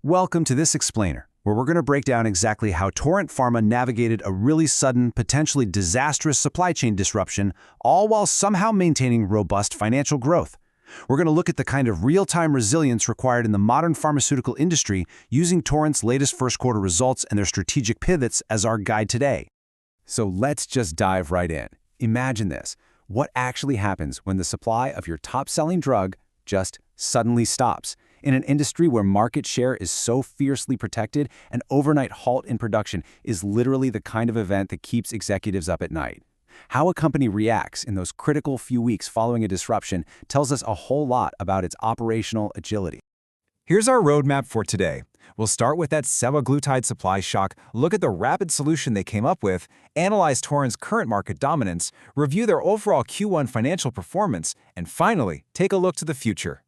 Welcome to this explainer, where we're going to break down exactly how Torrent Pharma navigated a really sudden, potentially disastrous supply chain disruption, all while somehow maintaining robust financial growth. We're going to look at the kind of real-time resilience required in the modern pharmaceutical industry using Torrent's latest first-quarter results and their strategic pivots as our guide today. So let's just dive right in. Imagine this. What actually happens when the supply of your top-selling drug just suddenly stops? In an industry where market share is so fiercely protected, an overnight halt in production is literally the kind of event that keeps executives up at night. How a company reacts in those critical few weeks following a disruption tells us a whole lot about its operational agility. Here's our roadmap for today. We'll start with that Semaglutide supply shock, look at the rapid solution they came up with, analyze Torrent's current market dominance, review their overall Q1 financial performance, and finally, take a look to the future.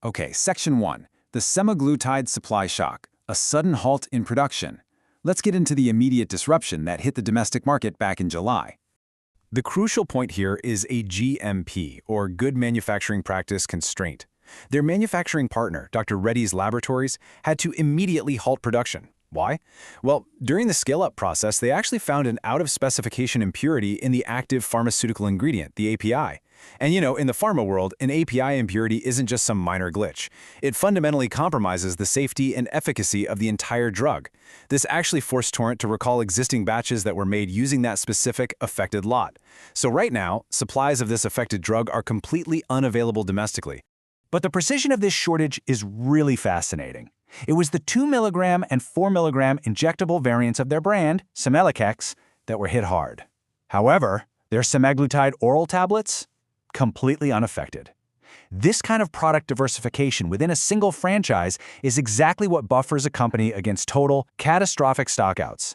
Okay, Section 1. The Semaglutide Supply Shock, a sudden halt in production. Let's get into the immediate disruption that hit the domestic market back in July. The crucial point here is a GMP, or Good Manufacturing Practice constraint. Their manufacturing partner, Dr. Reddy's laboratories, had to immediately halt production. Why? Well, during the scale-up process, they actually found an out-of-specification impurity in the active pharmaceutical ingredient, the API. And in the pharma world, an API impurity isn't just some minor glitch. It fundamentally compromises the safety and efficacy of the entire drug. This actually forced Torrent to recall existing batches that were made using that specific affected lot. So right now, supplies of this affected drug are completely unavailable domestically. But the precision of this shortage is really fascinating. It was the 2 mg and 4 mg injectable variants of their brand, Semalix, that were hit hard. However, their semaglutide oral tablets, completely unaffected. This kind of product diversification within a single franchise is exactly what buffers a company against total, catastrophic stockouts.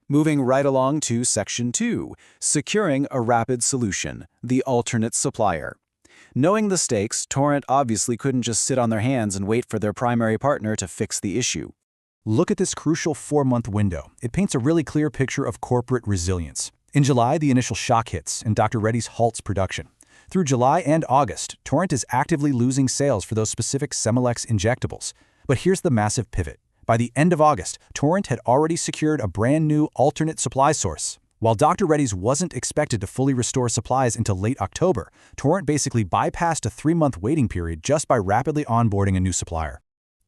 Moving right along to Section 2, securing a rapid solution, the alternate supplier. Knowing the stakes, Torrent obviously couldn't just sit on their hands and wait for their primary partner to fix the issue. Look at this crucial 4-month window. It paints a really clear picture of corporate resilience. In July, the initial shock hits, and Dr. Reddy's halts production. Through July and August, Torrent is actively losing sales for those specific Semalix injectables. But here's the massive pivot. By the end of August, Torrent had already secured a brand new alternate supply source. While Dr. Reddy's wasn't expected to fully restore supplies until late October, Torrent basically bypassed a 3-month waiting period just by rapidly onboarding a new supplier.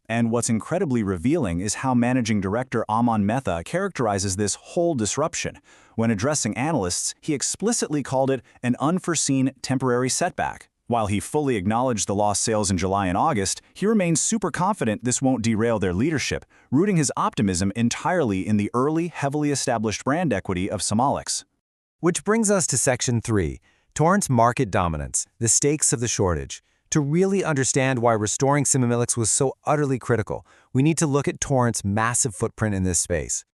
And what's incredibly revealing is how Managing Director Aman Mehta characterizes this whole disruption. When addressing analysts, he explicitly called it an unforeseen temporary setback. While he fully acknowledged the lost sales in July and August, he remains super confident this won't derail their leadership, rooting his optimism entirely in the early, heavily established brand equity of Semalix. Which brings us to Section 3, Torrent's market dominance, the stakes of the shortage. To really understand why restoring Semalix was so utterly critical, we need to look at Torrent's massive footprint in this space.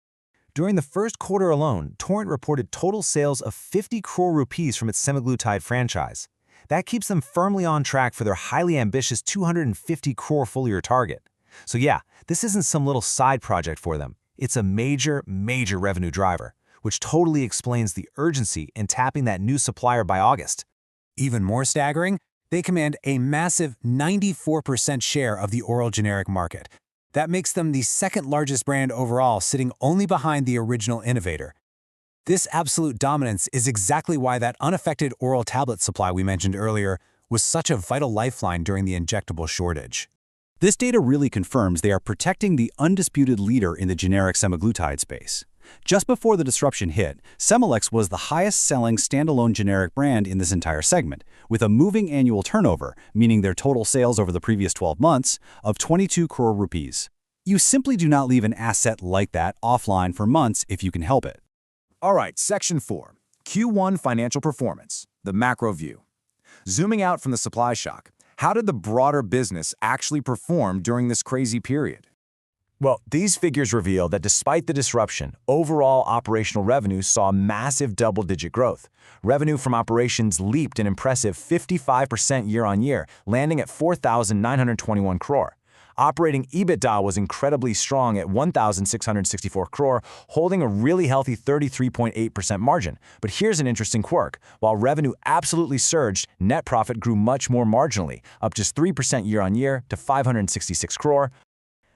During the first quarter alone, Torrent reported total sales of 50 crore rupees from its semaglutide franchise. That keeps them firmly on track for their highly ambitious 250 crore full-year target. So yeah, this isn't some little side project for them. It's a major revenue driver, which totally explains the urgency in tapping that new supplier by August. Even more staggering, they command a massive 94% share of the oral generic market. That makes them the second largest brand overall, sitting only behind the original innovator. This absolute dominance is exactly why that unaffected oral tablet supply we mentioned earlier was such a vital lifeline during the injectable shortage. This data really confirms they are protecting the undisputed leader in the generic semaglutide space. Just before the disruption hit, Semalix was the highest-selling standalone generic brand in this entire segment, with a moving annual turnover, meaning their total sales over the previous 12 months, of 22 crore rupees. You simply do not leave an asset like that offline for months if you can help it. All right, Section 4, Q1 financial performance, the macro view. Zooming out from the supply shock, how did the broader business actually perform during this crazy period? Well, these figures reveal that despite the disruption, overall operational revenue saw massive double-digit growth. Revenue from operations leaped an impressive 55% year-on-year, landing at 4,921 crore. Operating EBITDA was incredibly strong at 1,664 crore, holding a really healthy 33.8% margin. But here's an interesting quirk. While revenue absolutely surged, net profit grew much more marginally, up just 3% year-on-year to 566 crore.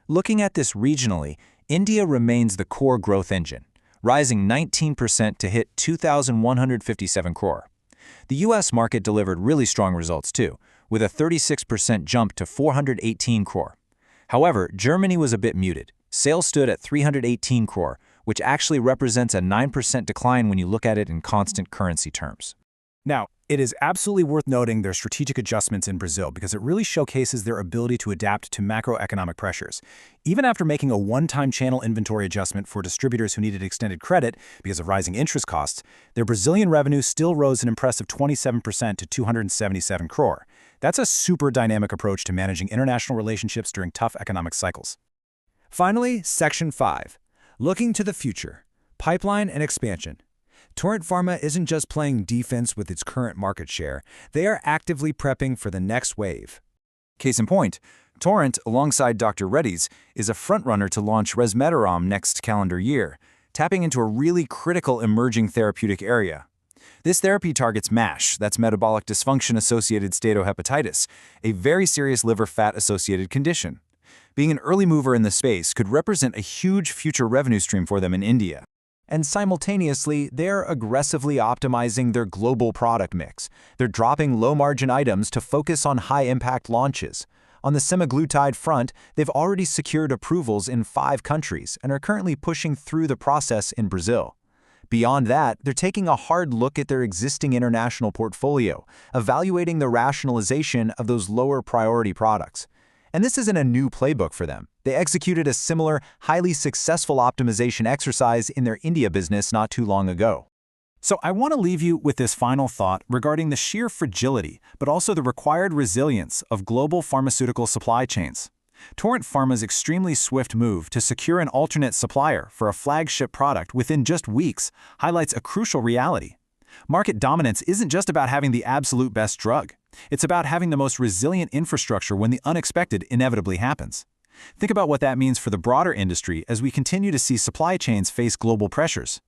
Looking at this regionally, India remains the core growth engine, rising 19% to hit 2,157 crore. The US market delivered really strong results too, with a 36% jump to 418 crore. However, Germany was a bit muted. Sales stood at 318 crore, which actually represents a 9% decline when you look at it in constant currency terms. Now, it is absolutely worth noting their strategic adjustments in Brazil because it really showcases their ability to adapt to macroeconomic pressures. Even after making a one-time channel inventory adjustment for distributors who needed extended credit because of rising interest costs, their Brazilian revenue still rose an impressive 27% to 277 crore. That's a super dynamic approach to managing international relationships during tough economic cycles. Finally, Section 5. Looking to the future. Pipeline and expansion. Torrent Pharma isn't just playing defense with its current market share, they are actively prepping for the next wave. Case in point, Torrent, alongside Dr. Reddy's, is a frontrunner to launch resmetirom next calendar year, tapping into a really critical emerging therapeutic area. This therapy targets MASH, that's metabolic dysfunction-associated steatohepatitis, a very serious liver fat-associated condition. Being an early mover in the space could represent a huge future revenue stream for them in India. And simultaneously, they're aggressively optimizing their global product mix. They're dropping low-margin items to focus on high-impact launches. On the semaglutide front, they've already secured approvals in 5 countries and are currently pushing through the process in Brazil. Beyond that, they're taking a hard look at their existing international portfolio, evaluating the rationalization of those lower-priority products. And this isn't a new playbook for them. They executed a similar, highly successful optimization exercise in their India business not too long ago. So I want to leave you with this final thought regarding the sheer fragility, but also the required resilience of global pharmaceutical supply chains. Torrent Pharma's extremely swift move to secure an alternate supplier for a flagship product within just weeks highlights a crucial reality. Market dominance isn't just about having the absolute best drug. It's about having the most resilient infrastructure when the unexpected inevitably happens. Think about what that means for the broader industry as we continue to see supply chains face global pressures.